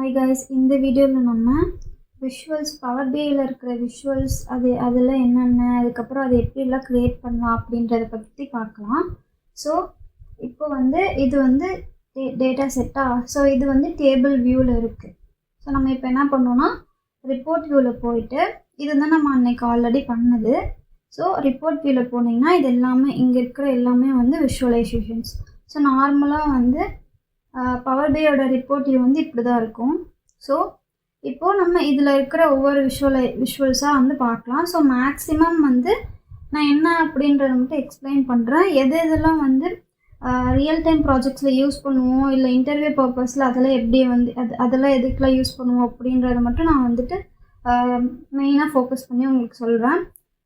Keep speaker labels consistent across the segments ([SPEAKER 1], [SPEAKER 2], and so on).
[SPEAKER 1] Hi guys, இந்த வீடியோவில் நம்ம விஷுவல்ஸ் பவர் பிஐயில் இருக்கிற விஷுவல்ஸ் அதில் என்னென்ன, அதுக்கப்புறம் அதை எப்படிலாம் க்ரியேட் பண்ணலாம் அப்படின்றத பற்றி பார்க்கலாம். ஸோ இப்போ இது டேட்டா செட்டா. ஸோ இது டேபிள் வியூவில் இருக்குது. ஸோ நம்ம இப்போ என்ன பண்ணோன்னா ரிப்போர்ட் வியூவில் போயிட்டு, இதுதான் நம்ம அன்னைக்கு ஆல்ரெடி பண்ணது. ஸோ ரிப்போர்ட் வியூவில் போனீங்கன்னா இது எல்லாமே இங்கே இருக்கிற எல்லாமே விஷுவலைசேஷன்ஸ். ஸோ நார்மலாக பவர் பிஐயோட ரிப்போர்ட் வியூ இப்படி தான் இருக்கும். ஸோ இப்போது நம்ம இதில் இருக்கிற ஒவ்வொரு விஷுவல்ஸாக பார்க்கலாம். ஸோ மேக்ஸிமம் நான் என்ன அப்படின்றத மட்டும் எக்ஸ்பிளைன் பண்ணுறேன். இதெல்லாம் ரியல் டைம் ப்ராஜெக்ட்ஸில் யூஸ் பண்ணுவோம், இல்லை இன்டர்வியூ பர்பஸில் அதெல்லாம் எப்படி அதெல்லாம் எதுக்கெலாம் யூஸ் பண்ணுவோம் அப்படின்றத மட்டும் நான் மெயினாக ஃபோக்கஸ் பண்ணி உங்களுக்கு சொல்கிறேன்.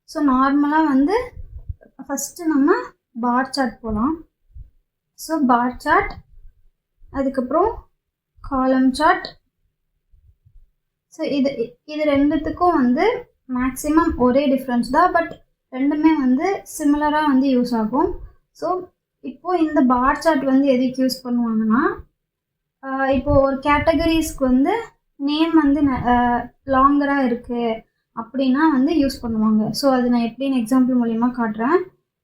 [SPEAKER 1] ஸோ நார்மலாக ஃபஸ்ட்டு நம்ம பார் சார்ட் போகலாம். ஸோ பார் சார்ட், அதுக்கப்புறம் காலம் சார்ட். ஸோ இது ரெண்டுத்துக்கும் மேக்ஸிமம் ஒரே டிஃப்ரென்ஸ் தான், பட் ரெண்டுமே சிமிலராக யூஸ் ஆகும். ஸோ இப்போது இந்த பார் சார்ட் எதுக்கு யூஸ் பண்ணுவாங்கன்னா, இப்போது ஒரு கேட்டகரிஸ்க்கு நேம் லாங்கராக இருக்குது அப்படின்னா யூஸ் பண்ணுவாங்க. ஸோ அது நான் எப்படின்னு எக்ஸாம்பிள் மூலிமா காட்டுறேன்.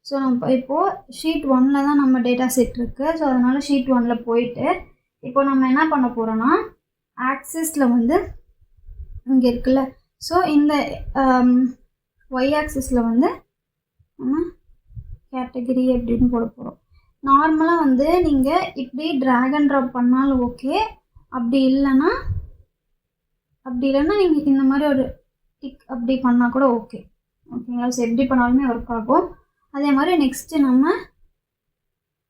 [SPEAKER 1] ஸோ நம்ம இப்போது ஷீட் 1 தான் நம்ம டேட்டா செட் இருக்குது. ஸோ அதனால் ஷீட் 1 போயிட்டு இப்போ நம்ம என்ன பண்ண போகிறோன்னா, ஆக்சிஸில் இங்கே இருக்குல்ல, ஸோ இந்த ஒய் ஆக்சிஸில் நம்ம கேட்டகரி அப்படின்னு போட போகிறோம். நார்மலாக நீங்கள் இப்படி ட்ராக் அண்ட் ட்ராப் பண்ணாலும் ஓகே, அப்படி இல்லைன்னா நீங்கள் இந்த மாதிரி ஒரு டிக் அப்படி பண்ணால் கூட ஓகே. ஓகேங்களா? ஸோ எப்படி பண்ணாலுமே ஒர்க் ஆகும். அதே மாதிரி நெக்ஸ்ட்டு நம்ம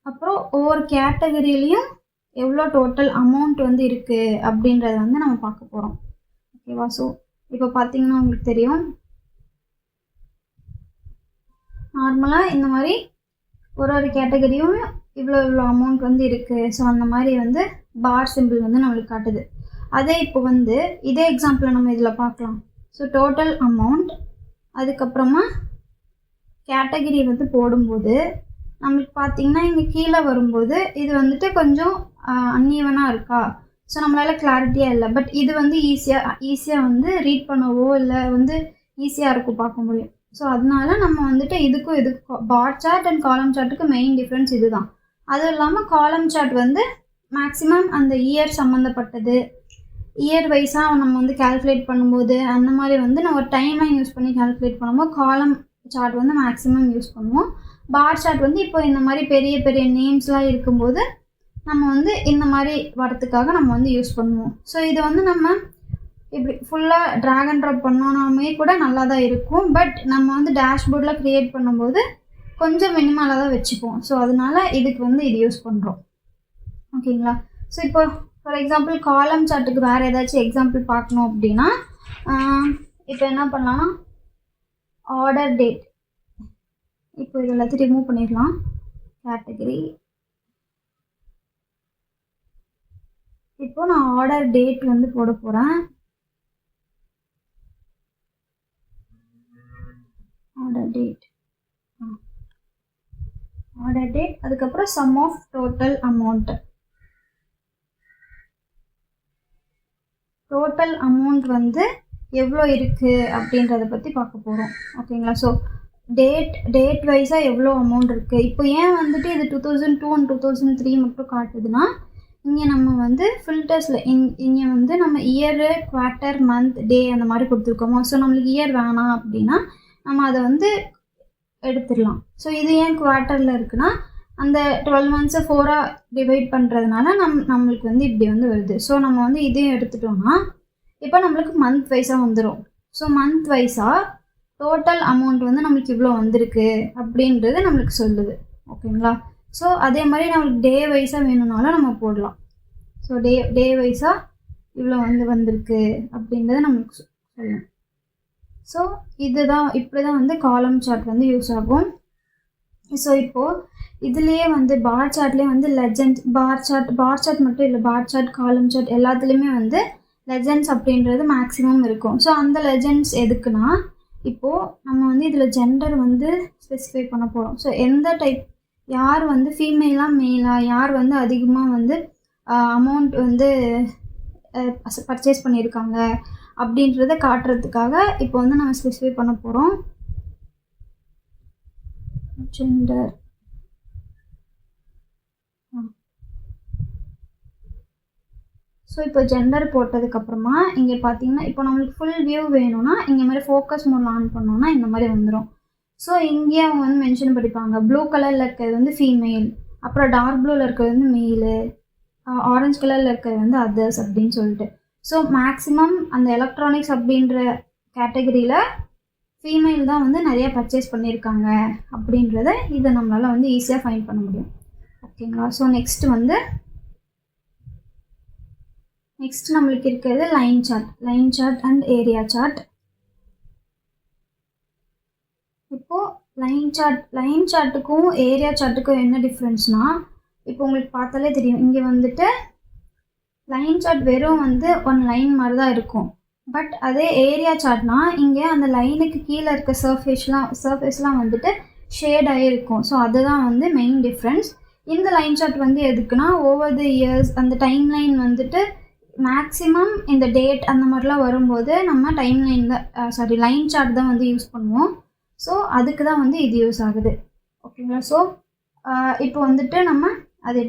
[SPEAKER 1] அப்புறம் ஒவ்வொரு கேட்டகரியிலையும் எவ்வளோ டோட்டல் அமௌண்ட் இருக்குது அப்படின்றத நம்ம பார்க்க போகிறோம். ஓகேவா? ஸோ இப்போ பார்த்தீங்கன்னா உங்களுக்கு தெரியும், நார்மலாக இந்த மாதிரி ஒரு கேட்டகரியும் இவ்வளோ அமௌண்ட் இருக்குது. ஸோ அந்த மாதிரி பார் சிம்பிள் நம்மளுக்கு காட்டுது. அதே இப்போ இதே எக்ஸாம்பிளை நம்ம இதில் பார்க்கலாம். ஸோ டோட்டல் அமௌண்ட், அதுக்கப்புறமா கேட்டகரி போடும்போது நம்மளுக்கு பார்த்தீங்கன்னா இங்கே கீழே வரும்போது இது கொஞ்சம் அன்ஈவனாக இருக்கா. ஸோ நம்மளால் கிளாரிட்டியாக இல்லை. பட் இது ஈஸியாக ரீட் பண்ணவோ இல்லை ஈஸியாக இருக்கும், பார்க்க முடியும். ஸோ அதனால நம்ம இதுக்கும் பார் சார்ட் அண்ட் காலம் சார்ட்டுக்கு மெயின் டிஃப்ரென்ஸ் இது தான். அதுவும் இல்லாமல் காலம் சார்ட் மேக்ஸிமம் அந்த இயர் சம்மந்தப்பட்டது, இயர் வைஸாக நம்ம கால்குலேட் பண்ணும்போது அந்த மாதிரி நம்ம ஒரு டைமாக யூஸ் பண்ணி கால்குலேட் பண்ணும்போது காலம் சார்ட் மேக்ஸிமம் யூஸ் பண்ணுவோம். பார் சார்ட் இப்போ இந்த மாதிரி பெரிய பெரிய நேம்ஸ்லாம் இருக்கும்போது நம்ம இந்த மாதிரி வரத்துக்காக நம்ம யூஸ் பண்ணுவோம். ஸோ இது நம்ம இப்படி ஃபுல்லாக ட்ராக் அண்ட் ட்ராப் பண்ணோன்னாமே கூட நல்லா தான் இருக்கும். பட் நம்ம டேஷ்போர்டில் க்ரியேட் பண்ணும்போது கொஞ்சம் மினிமலாக தான் வச்சுப்போம். ஸோ அதனால் இதுக்கு இது யூஸ் பண்ணுறோம். ஓகேங்களா? ஸோ இப்போ ஃபார் எக்ஸாம்பிள் காலம் சார்ட்டுக்கு வேறு ஏதாச்சும் எக்ஸாம்பிள் பார்க்கணும் அப்படின்னா, இப்போ என்ன பண்ணலாம்னா ஆர்டர் டேட். இப்போ இது எல்லாத்தையும் ரிமூவ் பண்ணிடலாம். கேட்டகரி. இப்போ நான் ஆர்டர் டேட் போட போகிறேன். ஆர்டர் டேட், அதுக்கப்புறம் sum of total amount. Total amount எவ்வளோ இருக்குது அப்படின்றத பற்றி பார்க்க போகிறோம். ஓகேங்களா? ஸோ டேட் வைஸாக எவ்வளோ அமௌண்ட் இருக்குது. இப்போ ஏன் இது 2002 and 2003 மட்டும் காட்டுதுன்னா, இங்கே நம்ம ஃபில்டர்ஸில் இங்கே நம்ம இயரு, குவார்ட்டர், மந்த், டே அந்த மாதிரி கொடுத்துருக்கோமா. ஸோ நம்மளுக்கு இயர் வேணாம் அப்படின்னா நம்ம அதை எடுத்துடலாம். ஸோ இது ஏன் குவார்ட்டரில் இருக்குன்னா, அந்த 12 months 4 டிவைட் பண்ணுறதுனால நம்மளுக்கு இப்படி வருது. ஸோ நம்ம இதையும் எடுத்துட்டோம்னா இப்போ நம்மளுக்கு மந்த் வைஸாக வந்துடும். ஸோ மந்த் வைஸாக டோட்டல் அமௌண்ட் நம்மளுக்கு இவ்வளோ வந்திருக்கு அப்படின்றது நம்மளுக்கு சொல்லுது. ஓகேங்களா? ஸோ அதே மாதிரி நம்மளுக்கு டே வைஸாக வேணும்னாலும் நம்ம போடலாம். ஸோ டே வைஸாக இவ்வளோ வந்திருக்கு அப்படின்றத நம்மளுக்கு சொல்லணும். ஸோ இதுதான் இப்படி தான் காலம் சார்ட் யூஸ் ஆகும். ஸோ இப்போது இதுலேயே பார் சார்ட்லேயே லெஜண்ட், பார் சார்ட் மட்டும் இல்லை, பார் சார்ட், காலம் சார்ட் எல்லாத்துலேயுமே லெஜண்ட்ஸ் அப்படின்றது மேக்ஸிமம் இருக்கும். ஸோ அந்த லெஜண்ட்ஸ் எதுக்குன்னா, இப்போது நம்ம இதில் ஜெண்டர் ஸ்பெசிஃபை பண்ண போகிறோம். ஸோ எந்த டைப், யார் ஃபீமேலாக மேலாக, யார் அதிகமாக அமௌண்ட் பர்ச்சேஸ் பண்ணியிருக்காங்க அப்படின்றத காட்டுறதுக்காக இப்போ வந்து நம்ம ஸ்பெசிஃபை பண்ண போகிறோம். ஜெண்டர் ஸோ இப்போ ஜெண்டர் போட்டதுக்கப்புறமா இங்கே பார்த்தீங்கன்னா இப்போ நம்மளுக்கு ஃபுல் வியூ வேணும்னா இங்கே மாதிரி ஃபோக்கஸ் மோட் ஆன் பண்ணோன்னா இந்த மாதிரி வந்துடும். ஸோ இங்கேயே அவங்க வந்து மென்ஷன் பண்ணிப்பாங்க. ப்ளூ கலரில் இருக்கிறது வந்து ஃபீமேல், அப்புறம் டார்க் ப்ளூவில் இருக்கிறது வந்து மெயிலு, ஆரஞ்சு கலரில் இருக்கிறது வந்து அதர்ஸ் அப்படின்னு சொல்லிட்டு. ஸோ மேக்ஸிமம் அந்த எலக்ட்ரானிக்ஸ் அப்படின்ற கேட்டகரியில் ஃபீமேல் தான் வந்து நிறையா பர்ச்சேஸ் பண்ணியிருக்காங்க அப்படின்றத இதை நம்மளால் வந்து ஈஸியாக ஃபைண்ட் பண்ண முடியும். ஓகேங்களா? ஸோ நெக்ஸ்ட் நம்மளுக்கு இருக்கிறது line chart and area chart. இப்போது லைன் சார்ட்டுக்கும் ஏரியா சார்ட்டுக்கும் என்ன டிஃப்ரென்ஸ்னால், இப்போ உங்களுக்கு பார்த்தாலே தெரியும். இங்கே வந்துட்டு லைன் சார்ட் வெறும் வந்து ஒன் லைன் மாதிரி தான் இருக்கும். பட் அதே ஏரியா சார்ட்னா இங்கே அந்த லைனுக்கு கீழே இருக்க சர்ஃபேஸ்லாம் வந்துட்டு ஷேட் ஆகிருக்கும். ஸோ அதுதான் வந்து மெயின் டிஃப்ரென்ஸ். இந்த லைன் சார்ட் வந்து எதுக்குன்னா, ஓவர் த இயர்ஸ் அந்த டைம் லைன் வந்துட்டு மேக்ஸிமம் இந்த டேட் அந்த மாதிரிலாம் வரும்போது நம்ம லைன் சார்ட் தான் வந்து யூஸ் பண்ணுவோம். ஸோ அதுக்கு தான் வந்து இது யூஸ் ஆகுது. ஓகேங்களா? ஸோ இப்போ வந்துட்டு நம்ம அது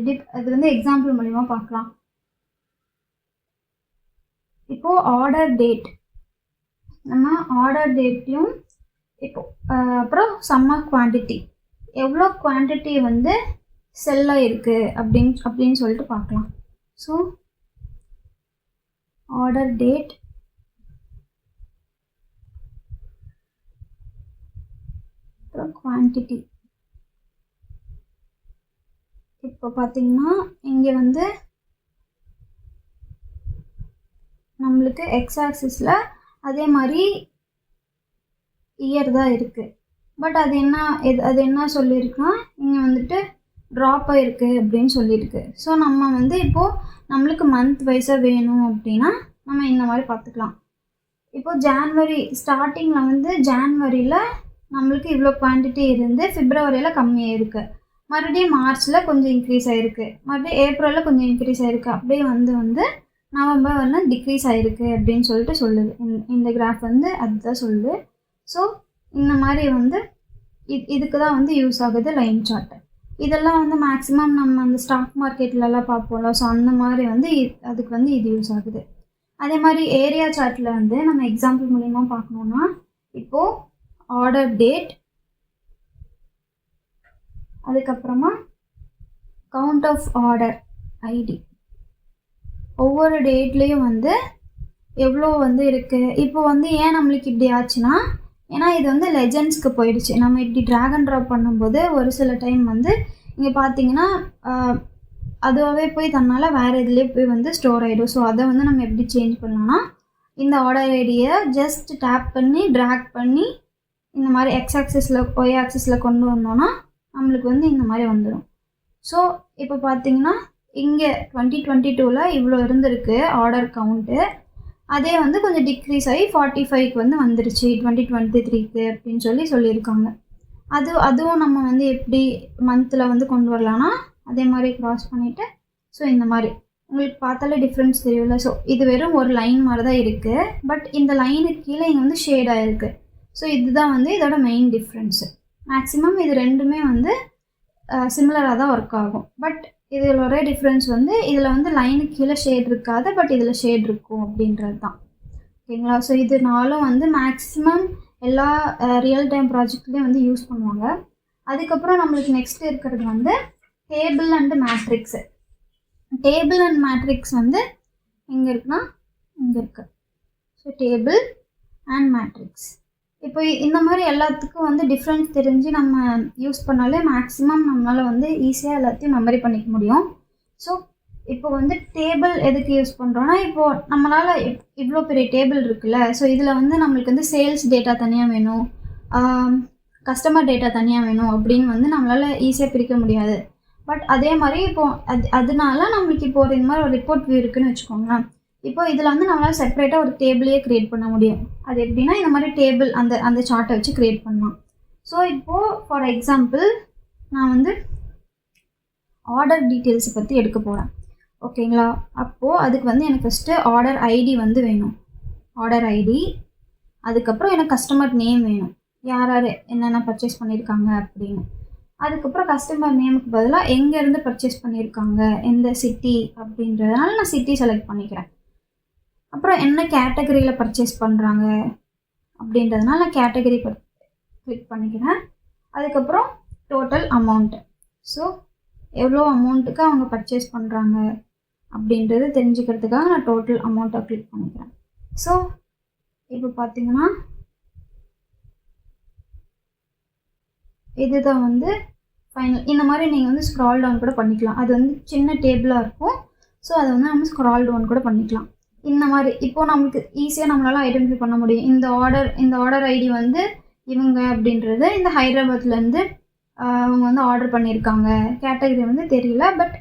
[SPEAKER 1] வந்து எக்ஸாம்பிள் மூலிமா பார்க்கலாம். இப்போது ஆர்டர் டேட்டையும் அப்புறம் சம் ஆஃப் குவான்டிட்டி, எவ்வளோ குவான்டிட்டி வந்து செல்லாக இருக்குது அப்படின்னு சொல்லிட்டு பார்க்கலாம். ஸோ ஆர்டர் டேட் அப்புறம் குவான்டிட்டி. இப்போ பார்த்தீங்கன்னா இங்கே வந்து நம்மளுக்கு எக்ஸ் ஆக்சிஸில் அதே மாதிரி இயர் தான் இருக்குது. பட் அது என்ன சொல்லியிருக்குன்னா, இங்கே வந்துட்டு ட்ராப் ஆகிருக்கு அப்படின்னு சொல்லியிருக்கு. ஸோ நம்ம வந்து இப்போது நம்மளுக்கு மந்த் வைஸாக வேணும் அப்படின்னா நம்ம இந்த மாதிரி பார்த்துக்கலாம். இப்போது ஜான்வரி ஸ்டார்டிங்கில் வந்து ஜான்வரியில் நம்மளுக்கு இவ்வளோ குவான்டிட்டி இருந்து பிப்ரவரியில் கம்மியாக இருக்குது, மறுபடியும் மார்ச்சில் கொஞ்சம் இன்க்ரீஸ் ஆகிருக்கு, மறுபடியும் ஏப்ரலில் கொஞ்சம் இன்க்ரீஸ் ஆகிருக்கு, அப்படியே வந்து நவம்பர் வந்து டிக்ரீஸ் ஆகிருக்கு அப்படின்னு சொல்லிட்டு சொல்லுது. இந்த கிராஃப் வந்து அதுதான் சொல்லுது. ஸோ இந்த மாதிரி வந்து இதுக்கு தான் வந்து யூஸ் ஆகுது லைன் சார்ட்டு. இதெல்லாம் வந்து மேக்ஸிமம் நம்ம அந்த ஸ்டாக் மார்க்கெட்லலாம் பார்ப்போம்ல. ஸோ அந்த மாதிரி வந்து அதுக்கு வந்து இது யூஸ் ஆகுது. அதே மாதிரி ஏரியா சார்ட்டில் வந்து நம்ம எக்ஸாம்பிள் மூலிமா பார்க்கணுன்னா, இப்போது ஆர்டர் டேட், அதுக்கப்புறமா கவுண்ட் ஆஃப் ஆர்டர் ஐடி, ஒவ்வொரு டேட்லேயும் வந்து எவ்வளோ வந்து இருக்குது. இப்போ வந்து ஏன் நம்மளுக்கு இப்படி ஆச்சுன்னா, ஏன்னா இது வந்து லெஜெண்ட்ஸ்க்கு போயிடுச்சு. நம்ம இப்படி ட்ராக் அண்ட் ட்ராப் பண்ணும்போது ஒரு சில டைம் வந்து இங்கே பார்த்தீங்கன்னா அதுவாகவே போய் தன்னால் வேறு இதுலேயே போய் வந்து ஸ்டோர் ஆகிடும். ஸோ அதை வந்து நம்ம எப்படி சேஞ்ச் பண்ணலாம்னா, இந்த ஆர்டர் ஐடியை ஜஸ்ட் டேப் பண்ணி ட்ராக் பண்ணி இந்த மாதிரி எக்ஸ் ஆக்சிஸில் ஒய் ஆக்சிஸில் கொண்டு வந்தோன்னா நம்மளுக்கு வந்து இந்த மாதிரி வந்துடும். ஸோ இப்போ பார்த்தீங்கன்னா இங்கே 2022 இவ்வளோ இருந்திருக்கு ஆர்டர் கவுண்ட்டு. அதே வந்து கொஞ்சம் டிக்ரீஸ் ஆகி 45க்கு வந்து வந்துருச்சு 2023க்கு அப்படின்னு சொல்லியிருக்காங்க. அதுவும் நம்ம வந்து எப்படி மந்தில் வந்து கொண்டு வரலான்னா, அதே மாதிரி க்ராஸ் பண்ணிவிட்டு ஸோ இந்த மாதிரி உங்களுக்கு பார்த்தாலே டிஃப்ரென்ஸ் தெரியல. ஸோ இது வெறும் ஒரு லைன் மாதிரி தான் இருக்குது. பட் இந்த லைனுக்கு கீழே இங்கே வந்து ஷேட் ஆகிருக்கு. ஸோ இதுதான் வந்து இதோட மெயின் டிஃப்ரென்ஸு. மேக்ஸிமம் இது ரெண்டுமே வந்து சிமிலராக தான் ஒர்க் ஆகும். பட் இதில் ஒரே டிஃப்ரென்ஸ் வந்து இதில் வந்து லைனுக்கு கீழே ஷேட் இருக்காது, பட் இதில் ஷேட் இருக்கும் அப்படின்றது தான். ஓகேங்களா? ஸோ இதனாலும் வந்து மேக்ஸிமம் எல்லா ரியல் டைம் ப்ராஜெக்ட்லேயும் வந்து யூஸ் பண்ணுவாங்க. அதுக்கப்புறம் நம்மளுக்கு நெக்ஸ்ட் இருக்கிறது வந்து table and matrix. Table and matrix வந்து எங்கே இருக்குன்னா இங்கே இருக்குது. ஸோ டேபிள் அண்ட் மேட்ரிக்ஸ் இப்போ இந்த மாதிரி எல்லாத்துக்கும் வந்து டிஃப்ரென்ஸ் தெரிஞ்சு நம்ம யூஸ் பண்ணாலே மேக்ஸிமம் நம்மளால் வந்து ஈஸியாக எல்லாத்தையும் மெமரி பண்ணிக்க முடியும். ஸோ இப்போ வந்து டேபிள் எதுக்கு யூஸ் பண்ணுறோன்னா, இப்போது நம்மளால் இவ்வளோ பெரிய டேபிள் இருக்குல்ல. ஸோ இதில் வந்து நம்மளுக்கு வந்து சேல்ஸ் டேட்டா தனியாக வேணும், கஸ்டமர் டேட்டா தனியாக வேணும் அப்படின்னு வந்து நம்மளால் ஈஸியாக பிரிக்க முடியாது. பட் அதே மாதிரி இப்போது அதனால நம்மளுக்கு இப்போ இந்த மாதிரி ஒரு ரிப்போர்ட் வியூ இருக்குதுன்னு வச்சுக்கோங்களேன். இப்போ இதில் வந்து நம்மளால் செப்பரேட்டாக ஒரு டேபிளையே க்ரியேட் பண்ண முடியும். அது எப்படின்னா இந்த மாதிரி டேபிள் அந்த சார்ட்டை வச்சு க்ரியேட் பண்ணலாம். ஸோ இப்போது ஃபார் எக்ஸாம்பிள் நான் வந்து ஆர்டர் டீட்டெயில்ஸை பற்றி எடுக்க போகிறேன். ஓகேங்களா? அப்போது அதுக்கு வந்து எனக்கு ஃபஸ்ட்டு ஆர்டர் ஐடி வந்து வேணும். ஆர்டர் ஐடி, அதுக்கப்புறம் எனக்கு கஸ்டமர் நேம் வேணும், யார் யார் என்னென்ன பர்ச்சேஸ் பண்ணியிருக்காங்க அப்படின்னு. அதுக்கப்புறம் கஸ்டமர் நேமுக்கு பதிலாக எங்கேருந்து பர்ச்சேஸ் பண்ணியிருக்காங்க, எந்த சிட்டி அப்படின்றதுனால நான் சிட்டி செலக்ட் பண்ணிக்கிறேன். அப்புறம் என்ன கேட்டகரியில் பர்ச்சேஸ் பண்ணுறாங்க அப்படின்றதுனால நான் கேட்டகரி கிளிக் பண்ணிக்கிறேன். அதுக்கப்புறம் டோட்டல் அமௌண்ட்டு, ஸோ எவ்வளோ அமௌண்ட்டுக்கு அவங்க பர்ச்சேஸ் பண்ணுறாங்க அப்படின்றது தெரிஞ்சுக்கிறதுக்காக நான் டோட்டல் அமௌண்ட்டை கிளிக் பண்ணிக்கிறேன். ஸோ இப்போ பார்த்தீங்கன்னா இதுதான் வந்து ஃபைனல். இந்த மாதிரி நீங்கள் வந்து ஸ்க்ரால் டவுன் கூட பண்ணிக்கலாம். அது வந்து சின்ன டேபிளாக இருக்கும். ஸோ அதை வந்து நம்ம ஸ்க்ரால் டவுன் கூட பண்ணிக்கலாம். இந்த மாதிரி இப்போது நம்மளுக்கு ஈஸியாக நம்மளால் ஐடென்டிஃபை பண்ண முடியும். இந்த ஆர்டர் ஐடி வந்து இவங்க அப்படின்றது இந்த ஹைதராபாத்லேருந்து அவங்க வந்து ஆர்டர் பண்ணியிருக்காங்க. கேட்டகரி வந்து தெரியல, பட்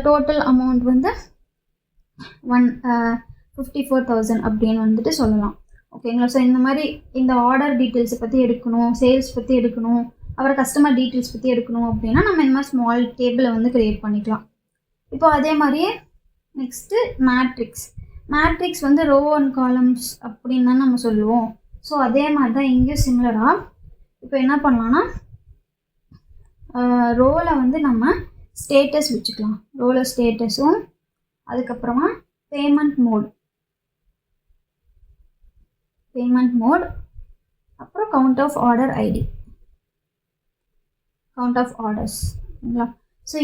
[SPEAKER 1] டோட்டல் அமௌண்ட் வந்து 54,000 அப்படின்னு வந்துட்டு சொல்லலாம். ஓகேங்களா? ஸோ இந்த மாதிரி இந்த ஆர்டர் டீட்டெயில்ஸை பற்றி எடுக்கணும், சேல்ஸ் பற்றி எடுக்கணும், அப்புறம் கஸ்டமர் டீட்டெயில்ஸ் பற்றி எடுக்கணும் அப்படின்னா நம்ம இந்த மாதிரி ஸ்மால் டேபிளை வந்து க்ரியேட் பண்ணிக்கலாம். இப்போ அதே மாதிரியே நெக்ஸ்ட்டு மேட்ரிக்ஸ் வந்து ரோ அண்ட் காலம்ஸ் அப்படின்னு தான் நம்ம சொல்லுவோம். ஸோ அதே மாதிரி தான் இங்கேயும் சிமிலராக இப்போ என்ன பண்ணலான்னா ரோவில் வந்து நம்ம ஸ்டேட்டஸ் வச்சுக்கலாம். ரோவில் ஸ்டேட்டஸும், அதுக்கப்புறமா பேமெண்ட் மோட், அப்புறம் கவுண்ட் ஆஃப் ஆர்டர்ஸ். ஓகேங்களா? ஸோ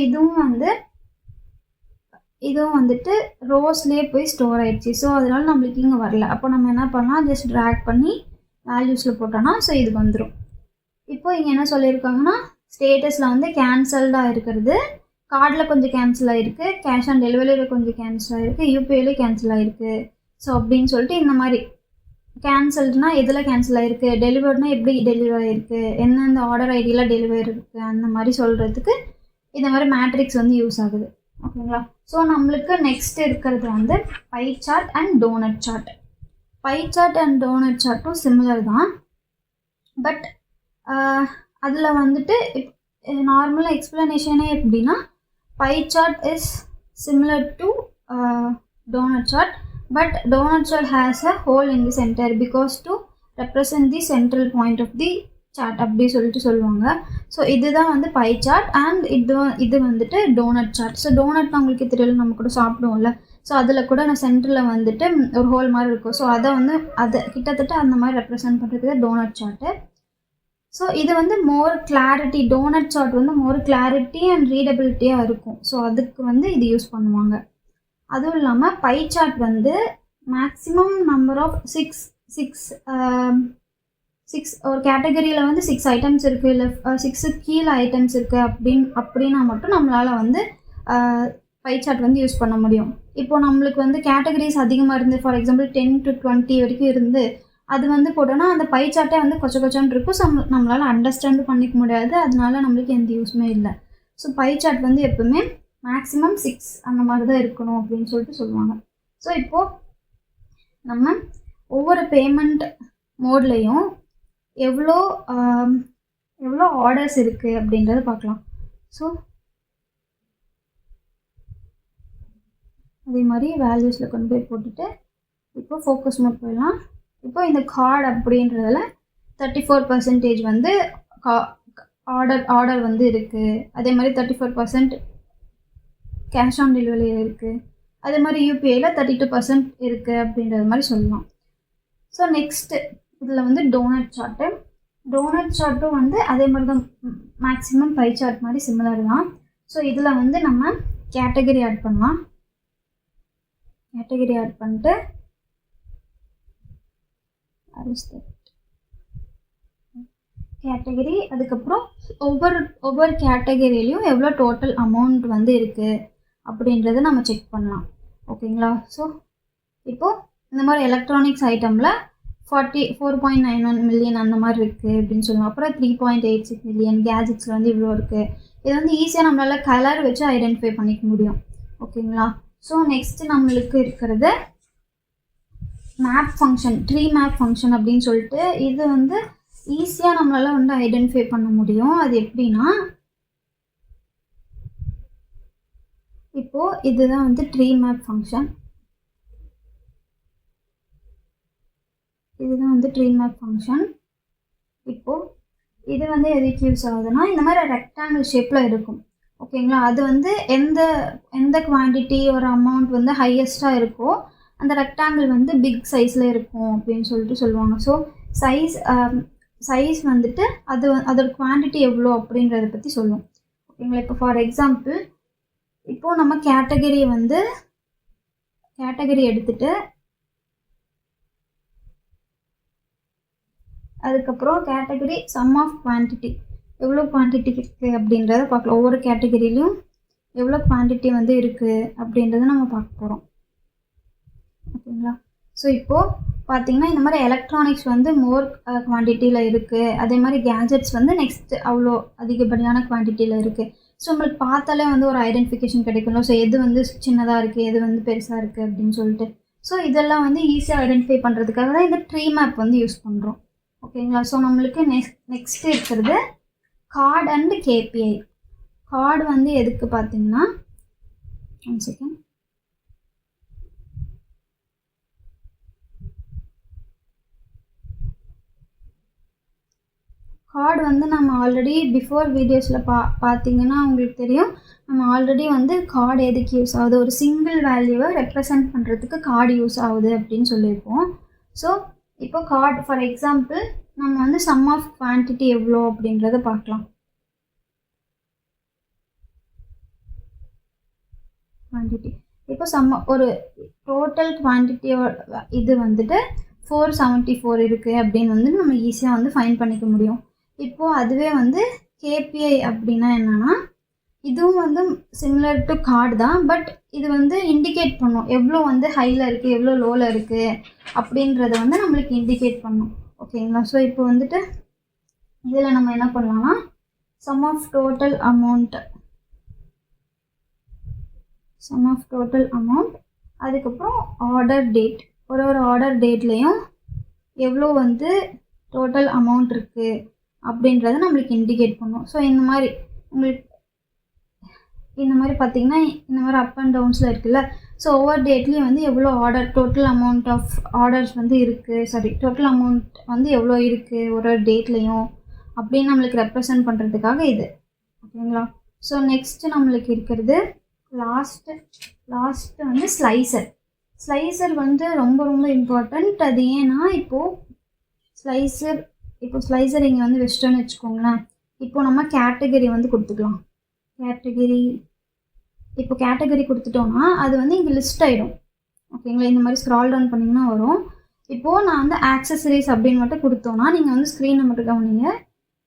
[SPEAKER 1] இதுவும் வந்துட்டு ரோஸ்லேயே போய் ஸ்டோர் ஆயிடுச்சு. ஸோ அதனால நம்மளுக்கு இங்கே வரல. அப்போ நம்ம என்ன பண்ணலாம், ஜஸ்ட் ட்ராக் பண்ணி வேல்யூஸில் போட்டோன்னா ஸோ இது வந்துடும். இப்போ இங்கே என்ன சொல்லியிருக்காங்கன்னா ஸ்டேட்டஸில் வந்து கேன்சல்டாக இருக்கிறது, கார்டில் கொஞ்சம் கேன்சல் ஆகிருக்கு, கேஷ் ஆன் டெலிவரியில் கொஞ்சம் கேன்சல் ஆகிருக்கு, யூபிஐலேயும் கேன்சல் ஆகிருக்கு. ஸோ அப்படின்னு சொல்லிட்டு இந்த மாதிரி கேன்சல்டுனா எதில் கேன்சல் ஆகிருக்கு, டெலிவர்னா எப்படி டெலிவர் ஆகிருக்கு, எந்தெந்த ஆர்டர் ஐடியில் டெலிவரி இருக்குது, அந்த மாதிரி சொல்கிறதுக்கு இந்த மாதிரி மேட்ரிக்ஸ் வந்து யூஸ் ஆகுது. ஓகேங்களா? ஸோ நம்மளுக்கு நெக்ஸ்ட் இருக்கிறது வந்து pie chart and donut chart. Pie chart and donut சார்ட்டும் சிமிலர் தான், பட் அதில் வந்துட்டு நார்மலாக எக்ஸ்ப்ளனேஷனே எப்படின்னா pie chart is similar to donut chart, but donut chart has a hole in the center because to represent the central point of the chart அப்படி சொல்லிட்டு சொல்லுவாங்க. ஸோ இதுதான் வந்து பை சார்ட் அண்ட் இது வந்துட்டு டோனட் சார்ட். ஸோ டோனட் உங்களுக்கு தெரியல, நம்ம கூட சாப்பிடுவோம்ல, ஸோ அதில் கூட நான் சென்டரில் வந்துட்டு ஒரு ஹோல் மாதிரி இருக்கும். ஸோ அதை கிட்டத்தட்ட அந்த மாதிரி ரெப்ரசன்ட் பண்ணுறதுக்கு டோனட் சார்ட்டு. ஸோ இது வந்து மோர் கிளாரிட்டி, டோனட் சார்ட் வந்து மோர் கிளாரிட்டி அண்ட் ரீடபிலிட்டியாக இருக்கும். ஸோ அதுக்கு வந்து இது யூஸ் பண்ணுவாங்க. அதுவும் இல்லாமல் பை சார்ட் வந்து மேக்ஸிமம் நம்பர் ஆஃப் சிக்ஸ் ஒரு கேட்டகரியில் வந்து 6 ஐட்டம்ஸ் இருக்குது, இல்லை 6 கீழே ஐட்டம்ஸ் இருக்குது அப்படின்னா மட்டும் நம்மளால் வந்து பை சார்ட் வந்து யூஸ் பண்ண முடியும். இப்போது நம்மளுக்கு வந்து கேட்டகரிஸ் அதிகமாக இருந்து, ஃபார் எக்ஸாம்பிள் 10 to 20 வரைக்கும் இருந்து அது வந்து போட்டோன்னா அந்த பை சார்ட்டே வந்து கொச்சன்னு இருக்கும். ஸோ நம்மளால் அண்டர்ஸ்டாண்ட் பண்ணிக்க முடியாது, அதனால நம்மளுக்கு எந்த யூஸுமே இல்லை. ஸோ பை சார்ட் வந்து எப்பவுமே மேக்ஸிமம் 6 அந்த மாதிரி தான் இருக்கணும் அப்படின்னு சொல்லிட்டு சொல்லுவாங்க. ஸோ இப்போது நம்ம ஒவ்வொரு பேமெண்ட் மோட்லேயும் எவ்வளோ ஆர்டர்ஸ் இருக்குது அப்படின்றத பார்க்கலாம். ஸோ அதே மாதிரி வேல்யூஸில் கொண்டு போய் போட்டுட்டு இப்போ ஃபோக்கஸ் மோட் போயிடலாம். இப்போ இந்த கார்டு அப்படின்றதில் 34% வந்து ஆர்டர் வந்து இருக்குது. அதே மாதிரி 34% கேஷ் ஆன் டெலிவரி இருக்குது. அதே மாதிரி யூபிஐயில் 32% இருக்குது அப்படின்றது மாதிரி சொல்லலாம். ஸோ நெக்ஸ்ட்டு இதில் வந்து டோனட் சார்ட்டும் வந்து அதே மாதிரி தான், மேக்ஸிமம் பை சார்ட் மாதிரி சிமிலர் தான். ஸோ இதில் வந்து நம்ம கேட்டகரி ஆட் பண்ணலாம். கேட்டகரி ஆட் பண்ணிட்டு கேட்டகரி, அதுக்கப்புறம் ஒவ்வொரு கேட்டகரியிலையும் எவ்வளோ டோட்டல் அமௌண்ட் வந்து இருக்குது அப்படின்றத நம்ம செக் பண்ணலாம். ஓகேங்களா? ஸோ இப்போது இந்த மாதிரி எலக்ட்ரானிக்ஸ் ஐட்டமில் 4.91 மில்லியன் அந்த மாதிரி இருக்குது அப்படின்னு சொல்லலாம். அப்புறம் 3.86 மில்லியன் கேஜெட்ஸில் வந்து இவ்வளோ இருக்குது. இது வந்து ஈஸியாக நம்மளால் கலர் வச்சு ஐடென்டிஃபை பண்ணிக்க முடியும். ஓகேங்களா? ஸோ நெக்ஸ்ட்டு நம்மளுக்கு இருக்கிறது map function, tree map function அப்படின்னு சொல்லிட்டு இது வந்து ஈஸியாக நம்மளால் வந்து ஐடென்டிஃபை பண்ண முடியும். அது எப்படின்னா இப்போது இதுதான் வந்து ட்ரீ மேப் ஃபங்க்ஷன். இதுதான் வந்து ட்ரீ மேப் ஃபங்க்ஷன். இப்போது இது வந்து எதுக்கு யூஸ் ஆகுதுன்னா, இந்த மாதிரி ரெக்டாங்கிள் ஷேப்பில் இருக்கும். ஓகேங்களா? அது வந்து எந்த குவான்டிட்டி ஒரு அமௌண்ட் வந்து ஹையஸ்ட்டாக இருக்கோ அந்த ரெக்டாங்கிள் வந்து பிக் சைஸில் இருக்கும் அப்படின்னு சொல்லிட்டு சொல்லுவாங்க. ஸோ சைஸ் வந்துட்டு அதோட குவான்டிட்டி எவ்வளோ அப்படின்றத பற்றி சொல்லும். ஓகேங்களா? இப்போ ஃபார் எக்ஸாம்பிள் இப்போது நம்ம கேட்டகரி எடுத்துகிட்டு அதுக்கப்புறம் கேட்டகரி சம் ஆஃப் குவான்டிட்டி எவ்வளோ குவான்டிட்டி இருக்குது அப்படின்றத பார்க்கலாம். ஒவ்வொரு கேட்டகரியிலையும் எவ்வளோ குவான்டிட்டி வந்து இருக்குது அப்படின்றத நம்ம பார்க்க போகிறோம். ஓகேங்களா? ஸோ இப்போது பார்த்திங்கன்னா இந்த மாதிரி எலக்ட்ரானிக்ஸ் வந்து மோர் குவான்டிட்டியில் இருக்குது. அதே மாதிரி கேஜெட்ஸ் வந்து நெக்ஸ்ட் அவ்வளோ அதிகப்படியான குவான்டிட்டியில் இருக்குது. ஸோ நம்மளுக்கு பார்த்தாலே வந்து ஒரு ஐடென்டிஃபிகேஷன் கிடைக்கணும். ஸோ எது வந்து சின்னதாக இருக்குது, எது வந்து பெருசாக இருக்குது அப்படின்னு சொல்லிட்டு. ஸோ இதெல்லாம் வந்து ஈஸியாக ஐடென்டிஃபை பண்ணுறதுக்காக தான் இந்த ட்ரீ மேப் வந்து யூஸ் பண்ணுறோம். ஓகேங்களா? ஸோ நம்மளுக்கு நெக்ஸ்ட் இருக்கிறது கார்டு அண்ட் கேபிஐ. கார்டு வந்து எதுக்கு பார்த்தீங்கன்னா, ஒன் செகண்ட், கார்டு வந்து நம்ம ஆல்ரெடி பிஃபோர் வீடியோஸில் பார்த்தீங்கன்னா உங்களுக்கு தெரியும். நம்ம ஆல்ரெடி வந்து கார்டு எதுக்கு யூஸ் ஆகுது, ஒரு சிங்கிள் வேல்யூவை ரெப்ரசன்ட் பண்ணுறதுக்கு கார்டு யூஸ் ஆகுது அப்படின்னு சொல்லியிருப்போம். ஸோ இப்போ கார்டு ஃபார் எக்ஸாம்பிள் நம்ம வந்து சம் ஆஃப் குவான்டிட்டி எவ்வளோ அப்படின்றத பார்க்கலாம். குவான்டிட்டி இப்போ ஒரு டோட்டல் குவான்டிட்டியோட இது வந்துட்டு 474 இருக்குது அப்படின்னு வந்து நம்ம ஈஸியாக வந்து ஃபைண்ட் பண்ணிக்க முடியும். இப்போது அதுவே வந்து கேபிஐ அப்படின்னா என்னென்னா, இதுவும் வந்து சிமிலர் டு கார்டு தான். பட் இது வந்து இண்டிகேட் பண்ணும் எவ்வளோ வந்து ஹையில் இருக்குது, எவ்வளோ லோவில் இருக்குது அப்படின்றத வந்து நம்மளுக்கு இண்டிகேட் பண்ணும். ஓகேங்களா? ஸோ இப்போ வந்துட்டு இதில் நம்ம என்ன பண்ணலாம்னா, சம் ஆஃப் டோட்டல் அமௌண்ட், அதுக்கப்புறம் ஆர்டர் டேட், ஒரு ஆர்டர் டேட்லேயும் எவ்வளோ வந்து டோட்டல் அமௌண்ட் இருக்குது அப்படின்றத நம்மளுக்கு இண்டிகேட் பண்ணும். ஸோ இந்த மாதிரி பார்த்திங்கன்னா இந்த மாதிரி அப் அண்ட் டவுன்ஸில் இருக்குல்ல. ஸோ ஒவ்வொரு டேட்லேயும் வந்து எவ்வளோ டோட்டல் அமௌண்ட் ஆஃப் ஆர்டர்ஸ் வந்து இருக்குது, டோட்டல் அமௌண்ட் வந்து எவ்வளோ இருக்குது ஒரு டேட்லேயும் அப்படின்னு நம்மளுக்கு ரெப்ரசன்ட் பண்ணுறதுக்காக இது. ஓகேங்களா? ஸோ நெக்ஸ்ட்டு நம்மளுக்கு இருக்கிறது லாஸ்ட்டு வந்து ஸ்லைசர் வந்து ரொம்ப ரொம்ப இம்பார்ட்டண்ட். அது ஏன்னா இப்போது ஸ்லைசர் இங்கே வந்து வச்சிட்டோன்னு வச்சுக்கோங்களேன். இப்போது நம்ம கேட்டகரி வந்து கொடுத்துக்கலாம். கேட்டகரி கொடுத்துட்டோன்னா அது வந்து இங்கே லிஸ்ட் ஆகிடும். ஓகேங்களா? இந்த மாதிரி ஸ்க்ரால் டவுன் பண்ணிங்கன்னா வரும். இப்போது நான் வந்து ஆக்சசரிஸ் அப்படின்னு மட்டும் கொடுத்தோன்னா நீங்கள் வந்து ஸ்க்ரீனை மட்டும் கவனிங்க.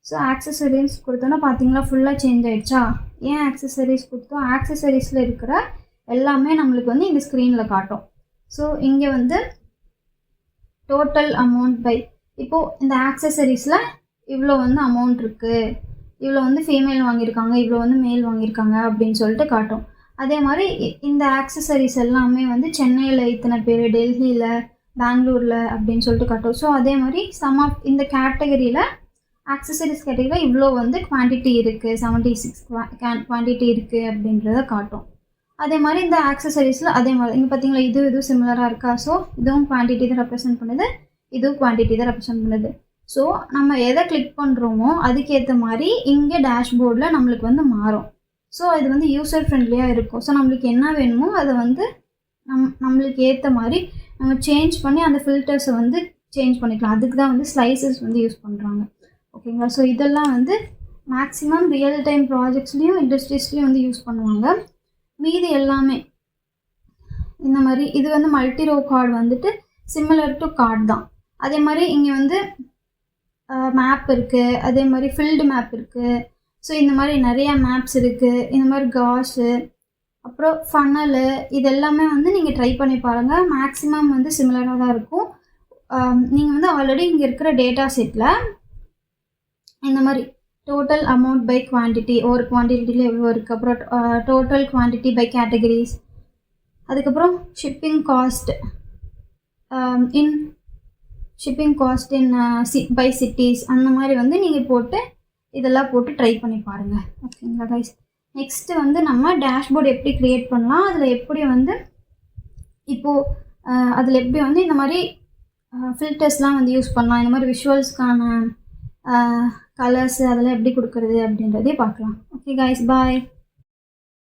[SPEAKER 1] ஸோ ஆக்சசரிஸ் கொடுத்தோன்னா பார்த்தீங்களா ஃபுல்லாக சேஞ்ச் ஆகிடுச்சா? ஏன் ஆக்சசரிஸ் கொடுத்தோம்? ஆக்சசரிஸில் இருக்கிற எல்லாமே நம்மளுக்கு வந்து இந்த ஸ்க்ரீனில் காட்டும். ஸோ இங்கே வந்து டோட்டல் அமௌண்ட் பை, இப்போது இந்த ஆக்சசரிஸில் இவ்வளோ வந்து அமௌண்ட் இருக்குது, இவ்வளோ வந்து ஃபீமேல் வாங்கியிருக்காங்க, இவ்வளோ வந்து மேல் வாங்கியிருக்காங்க அப்படின்னு சொல்லிட்டு காட்டும். அதே மாதிரி இந்த ஆக்சசரிஸ் எல்லாமே வந்து சென்னையில் இத்தனை பேர், டெல்லியில், பெங்களூரில் அப்படின்னு சொல்லிட்டு காட்டும். ஸோ அதே மாதிரி இந்த கேட்டகரியில் ஆக்சசரிஸ் கேட்டகரியில் இவ்வளோ வந்து குவான்டிட்டி இருக்குது, 76 குவான்டிட்டி இருக்குது அப்படின்றத காட்டும். அதே மாதிரி இந்த ஆக்சசரிஸில் அதே மாதிரி இங்கே பார்த்தீங்களா இதுவும் சிமிலராக இருக்கா? ஸோ இதுவும் குவான்டிட்டி தான் ரெப்ரசென்ட் பண்ணுது, இதுவும் குவான்டிட்டி தான் ரெப்ரசென்ட் பண்ணுது. ஸோ நம்ம எதை கிளிக் பண்ணுறோமோ அதுக்கேற்ற மாதிரி இங்கே டேஷ்போர்டில் நம்மளுக்கு வந்து மாறும். ஸோ இது வந்து யூசர் ஃப்ரெண்ட்லியாக இருக்கும். ஸோ நம்மளுக்கு என்ன வேணுமோ அதை வந்து நம்மளுக்கு ஏற்ற மாதிரி நம்ம சேஞ்ச் பண்ணி அந்த ஃபில்டர்ஸை வந்து சேஞ்ச் பண்ணிக்கலாம். அதுக்கு தான் வந்து ஸ்லைசஸ் வந்து யூஸ் பண்ணுறாங்க. ஓகேங்களா? ஸோ இதெல்லாம் வந்து மேக்ஸிமம் ரியல் டைம் ப்ராஜெக்ட்ஸ்லேயும் இண்டஸ்ட்ரீஸ்லேயும் வந்து யூஸ் பண்ணுவாங்க. மீதி எல்லாமே இந்த மாதிரி இது வந்து மல்டி ரோ கார்டு வந்துட்டு சிமிலர் டு கார்டு தான். அதே மாதிரி இங்கே வந்து மேப் இருக்குது, அதே மாதிரி ஃபீல்டு மேப் இருக்குது. ஸோ இந்த மாதிரி நிறையா மேப்ஸ் இருக்குது. இந்த மாதிரி காஸு, அப்புறம் ஃபனலு, இது எல்லாமே வந்து நீங்கள் ட்ரை பண்ணி பாருங்கள். மேக்ஸிமம் வந்து சிமிலராக தான் இருக்கும். நீங்கள் வந்து ஆல்ரெடி இங்கே இருக்கிற டேட்டா செட்டில் இந்த மாதிரி டோட்டல் அமௌண்ட் பை குவான்டிட்டி, ஒரு குவான்டிட்டியில் எவ்வளோ இருக்குது, அப்புறம் டோட்டல் குவான்டிட்டி பை கேட்டகரிஸ், அதுக்கப்புறம் shipping cost in by cities, அந்த மாதிரி வந்து நீங்கள் இதெல்லாம் போட்டு ட்ரை பண்ணி பாருங்கள். ஓகேங்களா கைஸ்? நெக்ஸ்ட்டு வந்து நம்ம டேஷ்போர்டு எப்படி க்ரியேட் பண்ணலாம், அதில் எப்படி வந்து இப்போது அதில் எப்படி வந்து இந்த மாதிரி ஃபில்டர்ஸ்லாம் வந்து யூஸ் பண்ணலாம், இந்த மாதிரி விஷுவல்ஸ்க்கான கலர்ஸு அதெல்லாம் எப்படி கொடுக்குறது அப்படின்றதே பார்க்கலாம். ஓகே கைஸ், பாய்.